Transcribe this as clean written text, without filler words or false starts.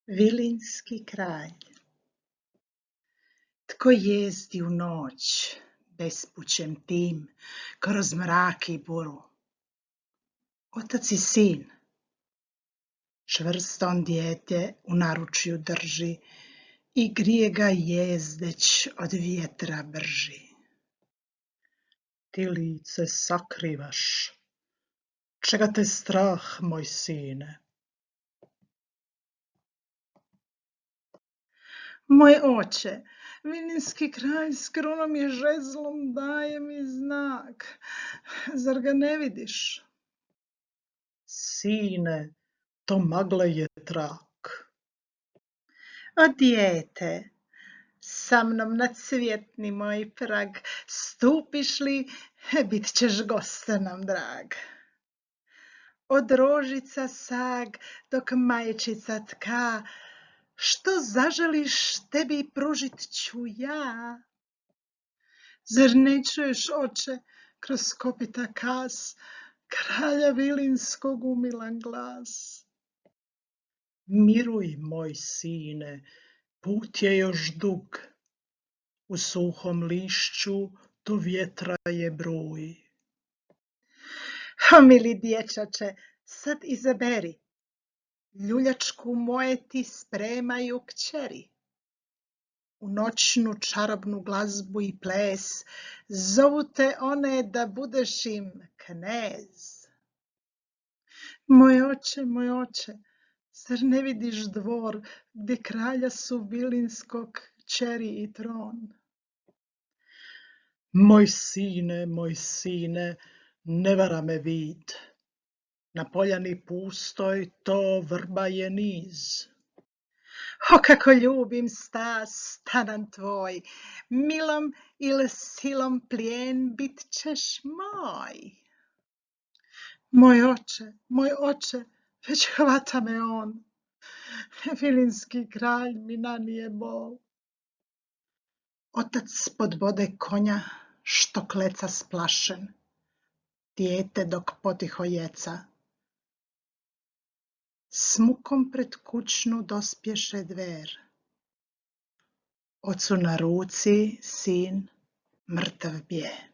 Vilinski kralj. Tko jezdi u noć bespućem tim kroz mrak i buru? Otac i sin. Čvrsto on dijete u naručju drži i grije ga jezdeć od vjetra brži. Ti lice sakrivaš, čega te strah, moj sine? Moj oče, vilinski kralj s krunom i žezlom daje mi znak. Zar ga ne vidiš? Sine, to magle je trak. O dijete, sa mnom na cvjetni moj prag, stupiš li, bit ćeš goste nam drag. Od rožica sag dok majčica tka, što zaželiš tebi pružit ću ja. Zar ne čuješ, oče, kroz kopita kas, kralja vilinskog umilan glas? Miruj, moj sine, put je još dug, u suhom lišću do vjetra je bruj. O mili dječače, sad izaberi, ljuljačku moje ti spremaju kćeri. U noćnu čarobnu glazbu i ples zovu te one da budeš im knez. Moj oče, zar ne vidiš dvor gdje kralja su vilinskog kćeri i tron? Moj sine, ne vara me vid, na poljani pustoj to vrba je niz. O, kako ljubim stas, tanan tvoj, milom ili silom plijen bit ćeš moj. Moj oče, već hvata me on, vilinski kralj mi nanije bol. Otac podbode konja, što kleca splašen, dijete dok potiho jeca. S mukom pred kućnu dospješe dver, ocu na ruci sin mrtav bje.